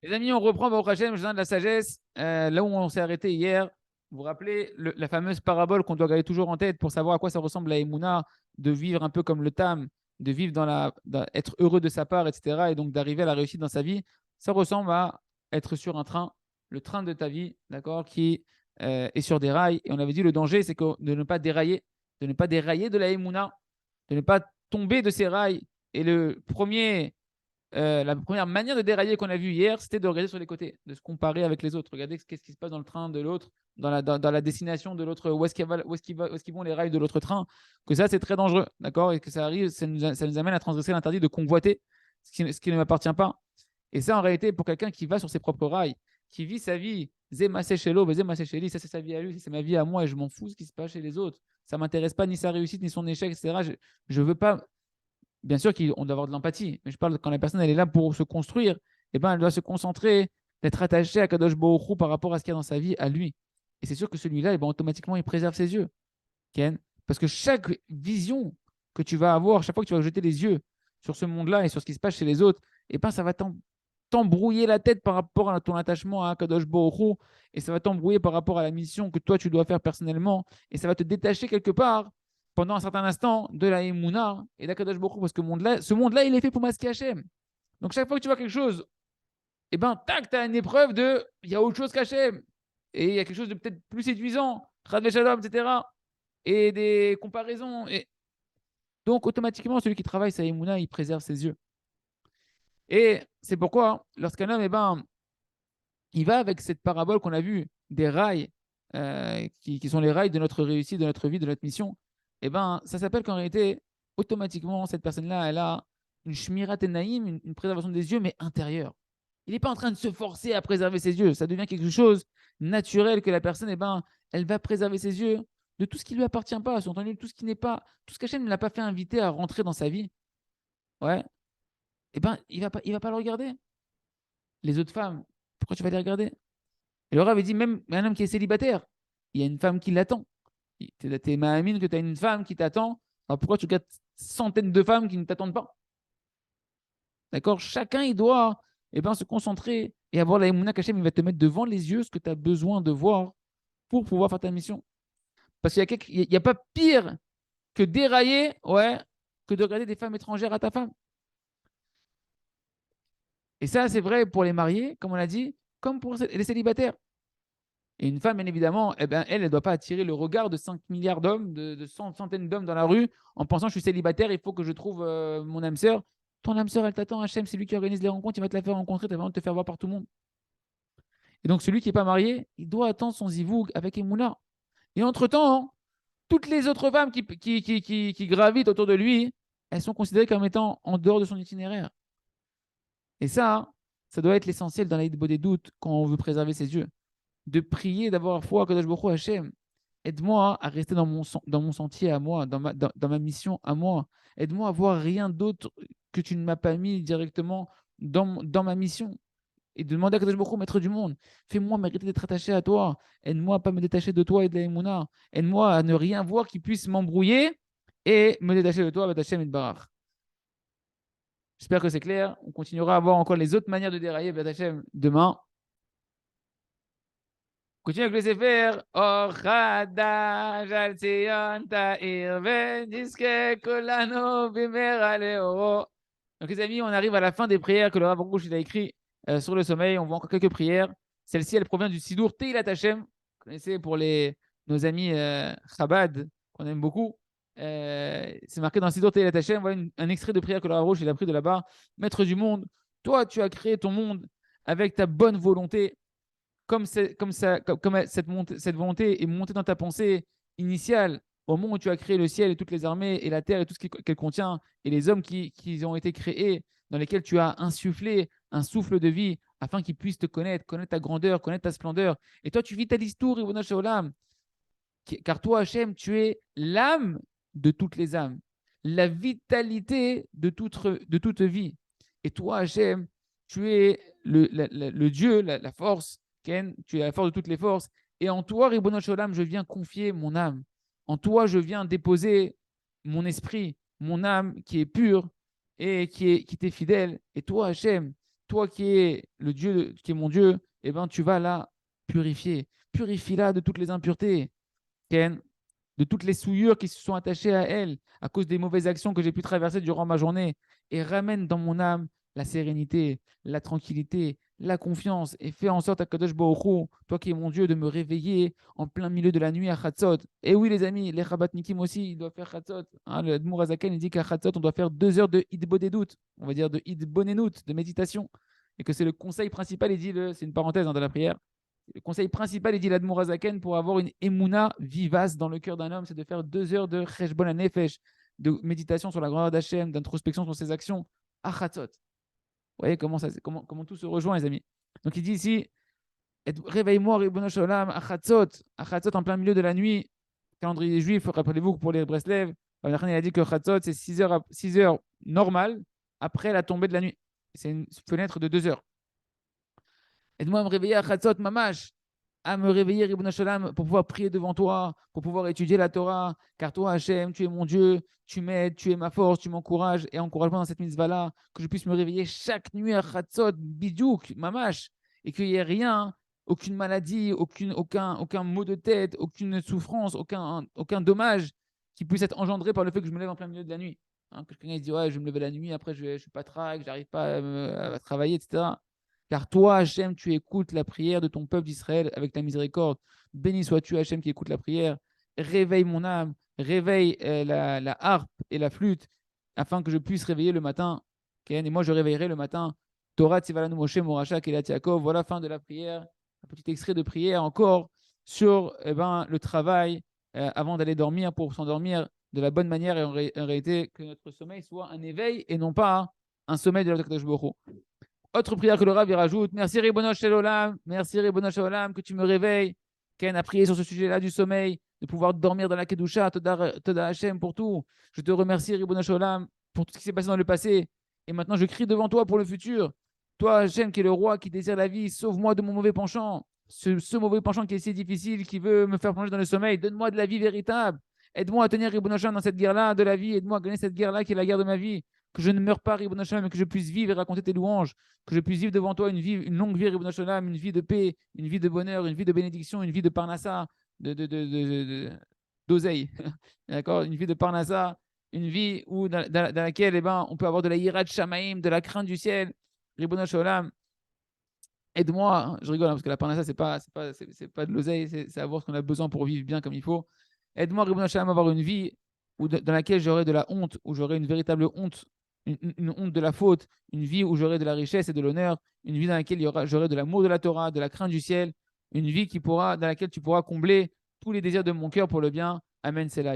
Les amis, on reprend Baruch Hashem, je donne de la sagesse. Là où on s'est arrêté hier, vous vous rappelez la fameuse parabole qu'on doit garder toujours en tête pour savoir à quoi ça ressemble la Emouna, de vivre un peu comme le Tam, de vivre être heureux de sa part, etc. Et donc d'arriver à la réussite dans sa vie. Ça ressemble à être sur un train, le train de ta vie, d'accord, qui est sur des rails. Et on avait dit le danger, c'est de ne pas dérailler, de la Emouna, de ne pas tomber de ces rails. Et la première manière de dérailler qu'on a vu hier, c'était de regarder sur les côtés, de se comparer avec les autres. Regardez qu'est-ce qui se passe dans le train de l'autre, dans la destination de l'autre, où est-ce qu'ils vont les rails de l'autre train. Que ça, c'est très dangereux, d'accord? Et que ça arrive, ça nous amène à transgresser l'interdit de convoiter ce qui ne m'appartient pas. Et ça, en réalité, pour quelqu'un qui va sur ses propres rails, qui vit sa vie, ça c'est sa vie à lui, c'est ma vie à moi, et je m'en fous ce qui se passe chez les autres. Ça ne m'intéresse pas ni sa réussite, ni son échec, etc. Je ne veux pas. Bien sûr qu'on doit avoir de l'empathie, mais je parle quand la personne elle est là pour se construire, eh ben, elle doit se concentrer, d'être attachée à Kadosh Baruch Hu par rapport à ce qu'il y a dans sa vie, à lui. Et c'est sûr que celui-là, eh ben, automatiquement, il préserve ses yeux. Ken. Parce que chaque vision que tu vas avoir, chaque fois que tu vas jeter les yeux sur ce monde-là et sur ce qui se passe chez les autres, eh ben, ça va t'embrouiller la tête par rapport à ton attachement à Kadosh Baruch Hu, et ça va t'embrouiller par rapport à la mission que toi, tu dois faire personnellement, et ça va te détacher quelque part pendant un certain instant de la Emouna et d'Akadosh Baruch Hu, parce que ce monde-là, il est fait pour masquer Hachem. Donc chaque fois que tu vois quelque chose, eh ben, tac, tu as une épreuve il y a autre chose qu'Hachem. Et il y a quelque chose de peut-être plus séduisant, Radve Shalom, etc. Et des comparaisons. Et donc, automatiquement, celui qui travaille sa Emouna, il préserve ses yeux. Et c'est pourquoi, lorsqu'un homme, eh ben, il va avec cette parabole qu'on a vue des rails, qui sont les rails de notre réussite, de notre vie, de notre mission, eh ben, ça s'appelle qu'en réalité, automatiquement, cette personne-là, elle a une shmirat naïm, une préservation des yeux, mais intérieure. Il n'est pas en train de se forcer à préserver ses yeux. Ça devient quelque chose naturel que la personne, eh ben, elle va préserver ses yeux de tout ce qui ne lui appartient pas, entendu, tout ce qui n'est pas, tout ce qu'Hachem ne l'a pas fait inviter à rentrer dans sa vie. Ouais. eh ben, il va pas le regarder. Les autres femmes, pourquoi tu vas les regarder? Et le Rav, il dit, même un homme qui est célibataire, il y a une femme qui l'attend. T'es ma'amine que tu as une femme qui t'attend. Alors pourquoi tu regardes centaines de femmes qui ne t'attendent pas? D'accord? Chacun, il doit se concentrer et avoir la émouna qu'Hachem, il va te mettre devant les yeux ce que tu as besoin de voir pour pouvoir faire ta mission. Parce qu'il n'y a pas pire que dérailler, ouais, que de regarder des femmes étrangères à ta femme. Et ça, c'est vrai pour les mariés, comme on l'a dit, comme pour les célibataires. Et une femme, bien évidemment, eh ben, elle ne doit pas attirer le regard de 5 milliards d'hommes, de centaines d'hommes dans la rue, en pensant je suis célibataire, il faut que je trouve mon âme sœur. Ton âme sœur, elle t'attend, Hachem, c'est lui qui organise les rencontres, il va te la faire rencontrer, tu vas te faire voir par tout le monde. Et donc, celui qui n'est pas marié, il doit attendre son zivoug avec Emouna. Et entre-temps, toutes les autres femmes qui gravitent autour de lui, elles sont considérées comme étant en dehors de son itinéraire. Et ça doit être l'essentiel dans la des doutes quand on veut préserver ses yeux. De prier, d'avoir foi à Kadosh Baruch Hu, Hachem. Aide-moi à rester dans mon sentier à moi, dans ma mission à moi. Aide-moi à voir rien d'autre que tu ne m'as pas mis directement dans ma mission. Et de demander à Kadosh Baruch Hu, maître du monde, fais-moi mériter d'être attaché à toi. Aide-moi à ne pas me détacher de toi et de la Emouna. Aide-moi à ne rien voir qui puisse m'embrouiller et me détacher de toi avec Hachem et Barach. J'espère que c'est clair. On continuera à voir encore les autres manières de dérailler avec Hachem demain. Continue avec le Sefer. Ochadash al Tzion ta'ir v'niske kolano b'mera leoro. Donc les amis, on arrive à la fin des prières que le Rav Rouge il a écrit sur le sommeil. On voit encore quelques prières. Celle-ci, elle provient du Sidour Teilat Hashem. Vous connaissez pour nos amis Chabad, qu'on aime beaucoup. C'est marqué dans le Sidour Teilat Hashem. Voilà un extrait de prière que le Rav Rouge il a pris de là-bas. Maître du monde, toi, tu as créé ton monde avec ta bonne volonté comme cette volonté est montée dans ta pensée initiale, au moment où tu as créé le ciel et toutes les armées et la terre et tout ce qu'elle contient, et les hommes qui ont été créés, dans lesquels tu as insufflé un souffle de vie afin qu'ils puissent te connaître ta grandeur, connaître ta splendeur. Et toi, tu vis ta l'histoire, car toi, Hachem, tu es l'âme de toutes les âmes, la vitalité de toute vie. Et toi, Hachem, tu es le Dieu, la force, Ken, tu es la force de toutes les forces. Et en toi, Ribono Sholem, je viens confier mon âme. En toi, je viens déposer mon esprit, mon âme qui est pure et qui t'est fidèle. Et toi, Hachem, toi qui es le Dieu, qui est mon Dieu, eh ben, tu vas la purifier. Purifie-la de toutes les impuretés, Ken, de toutes les souillures qui se sont attachées à elle à cause des mauvaises actions que j'ai pu traverser durant ma journée. Et ramène dans mon âme la sérénité, la tranquillité, la confiance. Et fais en sorte à Kadosh Baruch Hu, toi qui es mon Dieu, de me réveiller en plein milieu de la nuit à Chatzot. Et oui, les amis, les Rabatnikim aussi, ils doivent faire Chatzot. Hein, le Admour Azaken, il dit qu'à Chatzot, on doit faire 2 heures de Hidbodedut, on va dire de Hidbonenut, de méditation. Et que c'est le conseil principal, il dit, c'est une parenthèse dans la prière, le conseil principal, il dit l'Admour Azaken, pour avoir une émouna vivace dans le cœur d'un homme, c'est de faire 2 heures de Cheshbon Nefesh, de méditation sur la grandeur d'Hachem, d'introspection sur ses actions, à Chatzot. Vous voyez comment tout se rejoint, les amis. Donc il dit ici, réveille-moi, Ribono Sholem, à Chatzot en plein milieu de la nuit. Calendrier juif, rappelez-vous que pour les Breslev, il a dit que Chatzot, c'est 6 heures normales après la tombée de la nuit. C'est une fenêtre de 2 heures. Aide-moi à me réveiller à Chatzot Mamash, à me réveiller, Ribono Sholem, pour pouvoir prier devant toi, pour pouvoir étudier la Torah, car toi, Hachem, tu es mon Dieu, tu m'aides, tu es ma force, tu m'encourages, et encourage-moi dans cette mitzvah-là, que je puisse me réveiller chaque nuit à Chatzot, Bidouk, Mamash, et qu'il n'y ait rien, aucune maladie, aucun mot de tête, aucune souffrance, aucun dommage qui puisse être engendré par le fait que je me lève en plein milieu de la nuit. Hein, que quelqu'un dit, ouais, je vais me lever la nuit, après je ne suis pas traque, je n'arrive pas à travailler, etc. Car toi, Hachem, tu écoutes la prière de ton peuple d'Israël avec ta miséricorde. Béni sois-tu, Hachem, qui écoute la prière. Réveille mon âme, réveille la harpe et la flûte, afin que je puisse réveiller le matin. Et moi, je réveillerai le matin. Torah Tzivalanu Moshe Moracha Kelat Yaakov. Voilà, fin de la prière. Un petit extrait de prière encore sur le travail avant d'aller dormir, pour s'endormir de la bonne manière, et en réalité, que notre sommeil soit un éveil et non pas un sommeil de la Kadosh Baruch Hu. Autre prière que le Rav il rajoute, merci Ribono Shel Olam, merci Ribono Shel Olam, que tu me réveilles. Ken a prié sur ce sujet-là du sommeil, de pouvoir dormir dans la Kedusha, Toda Hashem pour tout. Je te remercie Ribono Shel Olam pour tout ce qui s'est passé dans le passé. Et maintenant, je crie devant toi pour le futur. Toi, Hachem, qui est le roi, qui désire la vie, sauve-moi de mon mauvais penchant. Ce mauvais penchant qui est si difficile, qui veut me faire plonger dans le sommeil. Donne-moi de la vie véritable. Aide-moi à tenir Ribono Shel Olam dans cette guerre-là de la vie. Aide-moi à gagner cette guerre-là qui est la guerre de ma vie. Que je ne meure pas, Ribono Shel Olam, mais que je puisse vivre et raconter tes louanges. Que je puisse vivre devant toi une vie, une longue vie, Ribono Shel Olam, une vie de paix, une vie de bonheur, une vie de bénédiction, une vie de parnassa, d'oseille. D'accord. Une vie de parnassa, une vie où, dans laquelle on peut avoir de la hirat shamaim, de la crainte du ciel. Ribono Shel Olam, aide-moi. Je rigole, parce que la parnassa, c'est pas de l'oseille, c'est avoir ce qu'on a besoin pour vivre bien comme il faut. Aide-moi, Ribono Shel Olam, à avoir une vie dans laquelle j'aurai de la honte, où j'aurai une véritable honte, une honte de la faute, une vie où j'aurai de la richesse et de l'honneur, une vie dans laquelle j'aurai de l'amour de la Torah, de la crainte du ciel, une vie dans laquelle tu pourras combler tous les désirs de mon cœur pour le bien. Amen. C'est là.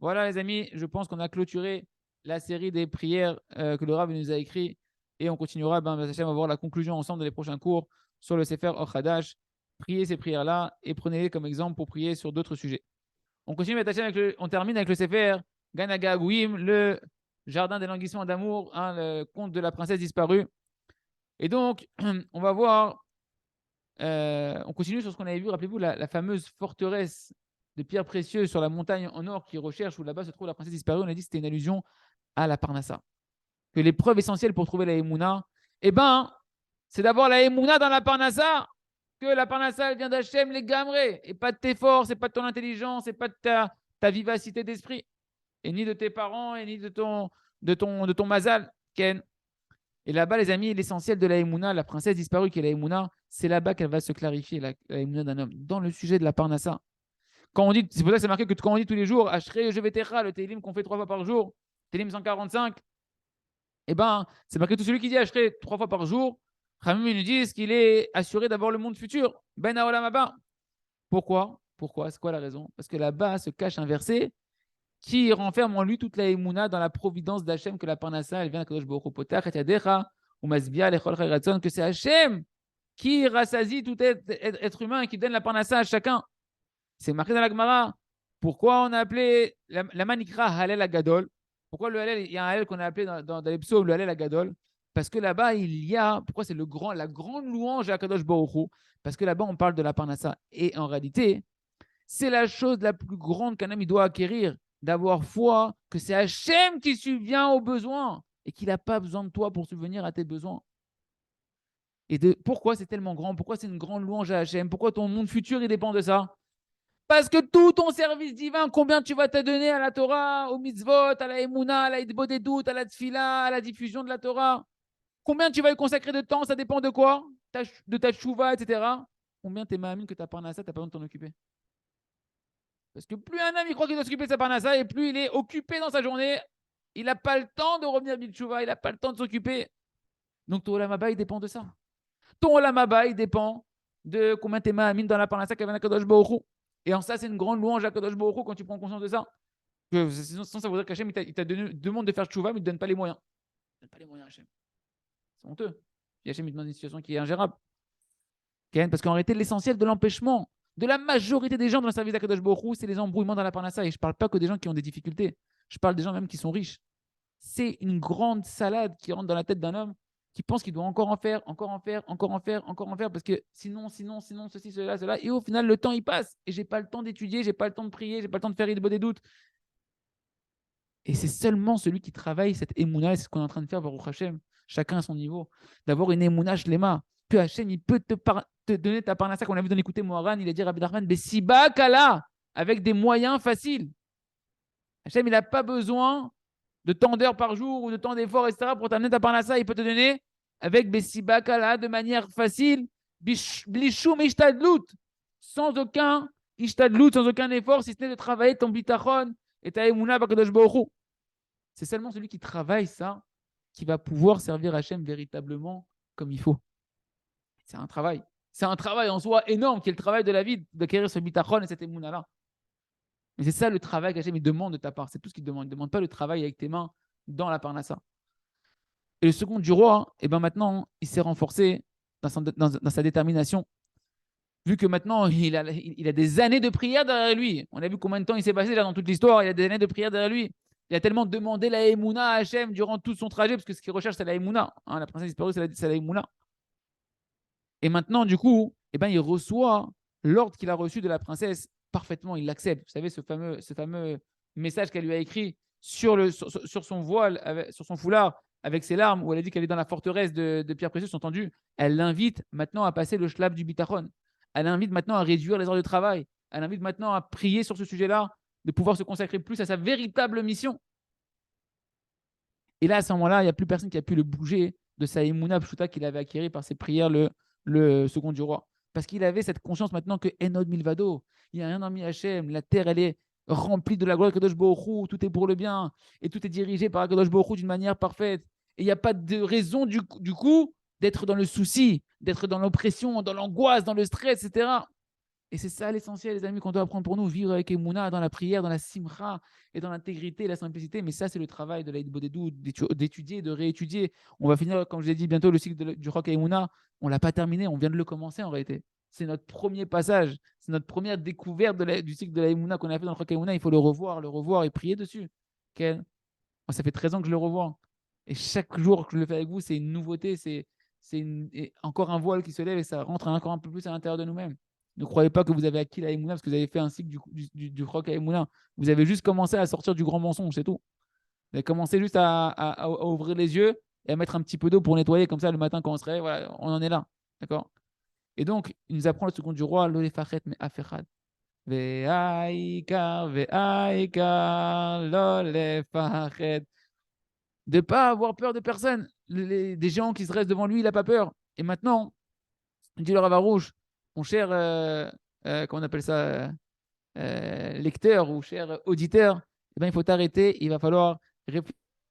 Voilà, les amis, je pense qu'on a clôturé la série des prières que le Rav nous a écrit et on continuera à voir la conclusion ensemble dans les prochains cours sur le Sefer Or Hadash. Priez ces prières-là et prenez-les comme exemple pour prier sur d'autres sujets. On continue on termine avec le Sefer Ganaga Agouim, le jardin des languissements d'amour, le conte de la princesse disparue. Et donc, on va voir, on continue sur ce qu'on avait vu. Rappelez-vous la fameuse forteresse de pierres précieuses sur la montagne en or qui recherche, où là-bas se trouve la princesse disparue. On a dit que c'était une allusion à la Parnassa. Que l'épreuve essentielle pour trouver la Emouna, c'est d'avoir la Emouna dans la Parnassa. Que la Parnassa, elle vient d'Hachem, les gamrés, et pas de tes forces, et pas de ton intelligence, et pas de ta vivacité d'esprit, et ni de tes parents, et ni de ton mazal, Ken. Et là-bas, les amis, l'essentiel de la Emouna, la princesse disparue qui est la Emouna, c'est là-bas qu'elle va se clarifier, la Emouna d'un homme, dans le sujet de la Parnassa. C'est pour ça que c'est marqué que quand on dit tous les jours, Ashrei Yevetecha, le Télim qu'on fait 3 fois par jour, Télim 145, c'est marqué tout celui qui dit Ashrei 3 fois par jour, Khamim nous disent qu'il est assuré d'avoir le monde futur. Ben Haolam Haba. Pourquoi? C'est quoi la raison? Parce que là-bas se cache un verset qui renferme en lui toute la émouna dans la providence d'Hachem, que la Parnassa, elle vient d'Akadosh Baruch Hu Potach et Yadecha, ou Masbia Lechol Chayratzon, que c'est Hachem qui rassasie tout être humain et qui donne la Parnassa à chacun. C'est marqué dans la Gemara. Pourquoi on a appelé la manikra Halel Agadol? Pourquoi le Halel, il y a un Halel qu'on a appelé dans les psaumes, le Halel Agadol? Parce que là-bas, pourquoi c'est la grande louange à Kadosh Baruch Hu? Parce que là-bas, on parle de la Parnassa. Et en réalité, c'est la chose la plus grande qu'un homme il doit acquérir, d'avoir foi que c'est Hachem qui subvient aux besoins et qu'il n'a pas besoin de toi pour subvenir à tes besoins. Et pourquoi c'est tellement grand? Pourquoi c'est une grande louange à Hachem? Pourquoi ton monde futur, il dépend de ça? Parce que tout ton service divin, combien tu vas te donner à la Torah, au mitzvot, à la Emouna, à la Hitbodedut, à la Tfila, à la diffusion de la Torah? Combien tu vas y consacrer de temps? Ça dépend de quoi? De ta chouva, etc. Combien t'es mamine que ta parnassa, tu n'as pas besoin de t'en occuper? Parce que plus un homme il croit qu'il doit s'occuper de sa parnassa et plus il est occupé dans sa journée, il n'a pas le temps de revenir bil chouva, il n'a pas le temps de s'occuper. Donc ton olam haba, il dépend de ça. Ton olam haba, il dépend de combien t'es mamine dans la parnassa qu'avait Kadosh Baruch Hu. Et en ça, c'est une grande louange à Kadosh Baruch Hu quand tu prends conscience de ça. Sinon, ça voudrait qu'Hachem, il t'a demande de faire chouva, mais il ne te donne pas les moyens. Il ne donne pas les moyens, Hachem. C'est honteux. Et Hachem, il te demande une situation qui est ingérable. Parce qu'en réalité, l'essentiel de l'empêchement de la majorité des gens dans le service d'Akadosh Baruch Hu, c'est les embrouillements dans la parnassa. Et je ne parle pas que des gens qui ont des difficultés. Je parle des gens même qui sont riches. C'est une grande salade qui rentre dans la tête d'un homme qui pense qu'il doit encore en faire, parce que sinon, ceci, cela. Et au final, le temps, il passe. Et je n'ai pas le temps d'étudier, je n'ai pas le temps de prier, je n'ai pas le temps de faire des doutes. Et c'est seulement celui qui travaille cette émouna, et c'est ce qu'on est en train de faire, Baruch Hashem, chacun à son niveau, d'avoir une émouna shlema, que Hashem, il peut te donner ta parnassa, qu'on a vu dans l'écouter Moharan, il a dit Rabbi Nachman, Besiba Kala, avec des moyens faciles. Hashem, il n'a pas besoin de tant d'heures par jour ou de tant d'efforts, etc., pour t'amener ta parnassa, il peut te donner avec Besiba Kala, de manière facile, Blishum Ishtadlut, sans aucun Ishtadlut, sans aucun effort, si ce n'est de travailler ton bitachon et ta émouna bakadosh Baruch Hu. C'est seulement celui qui travaille ça qui va pouvoir servir Hachem véritablement comme il faut. C'est un travail. C'est un travail en soi énorme qui est le travail de la vie, d'acquérir ce bitachon et cette émouna-là. Mais c'est ça le travail qu'Hachem demande de ta part. C'est tout ce qu'il demande. Il ne demande pas le travail avec tes mains dans la parnassa. Et le second du roi, maintenant, il s'est renforcé dans sa détermination. Vu que maintenant, il a des années de prière derrière lui. On a vu combien de temps il s'est passé là dans toute l'histoire. Il a des années de prière derrière lui. Il a tellement demandé la Emouna à Hachem durant tout son trajet, parce que ce qu'il recherche, c'est la Emouna. Hein, la princesse disparue, c'est la Emouna. Et maintenant, du coup, eh ben, il reçoit l'ordre qu'il a reçu de la princesse parfaitement. Il l'accepte. Vous savez, ce fameux message qu'elle lui a écrit sur son voile, sur son foulard, avec ses larmes, où elle a dit qu'elle est dans la forteresse de pierre précieuse, entendu. Elle l'invite maintenant à passer le shlab du bitachon. Elle l'invite maintenant à réduire les heures de travail. Elle l'invite maintenant à prier sur ce sujet-là, de pouvoir se consacrer plus à sa véritable mission. Et là, à ce moment-là, il n'y a plus personne qui a pu le bouger de sa Emouna Pshuta qu'il avait acquérie par ses prières le second du roi. Parce qu'il avait cette conscience maintenant que Enod Milvado, il n'y a rien dans Hachem, la terre, elle est remplie de la gloire de Kadosh Baruch Hu, tout est pour le bien, et tout est dirigé par Kadosh Baruch Hu d'une manière parfaite. Et il n'y a pas de raison du coup d'être dans le souci, d'être dans l'oppression, dans l'angoisse, dans le stress, etc. Et c'est ça l'essentiel, les amis, qu'on doit apprendre pour nous, vivre avec Emouna, dans la prière, dans la simra et dans l'intégrité et la simplicité. Mais ça, c'est le travail de l'Aïd Bodedou, d'étudier, de réétudier. On va finir, comme je l'ai dit, bientôt le cycle du Rock Emouna. On ne l'a pas terminé, on vient de le commencer en réalité. C'est notre premier passage, c'est notre première découverte du cycle de la Emouna qu'on a fait dans le Rock Emouna. Il faut le revoir et prier dessus. Moi, ça fait 13 ans que je le revois. Et chaque jour que je le fais avec vous, c'est une nouveauté, encore un voile qui se lève et ça rentre encore un peu plus à l'intérieur de nous-mêmes. Ne croyez pas que vous avez acquis la Emouna parce que vous avez fait un cycle du rock à Emouna. Vous avez juste commencé à sortir du grand mensonge, c'est tout. Vous avez commencé juste à ouvrir les yeux et à mettre un petit peu d'eau pour nettoyer comme ça le matin quand on se réveille. Voilà, on en est là. D'accord. Et donc, il nous apprend le second du roi, l'olefachet mais afechad. Ve'aikar, ve'aikar, l'olefachet. De ne pas avoir peur de personne. Des gens qui se restent devant lui, il n'a pas peur. Et maintenant, dit le Ravarouche, mon cher, comment on appelle ça, lecteur ou cher auditeur, eh ben, il faut t'arrêter, il va falloir réfléchir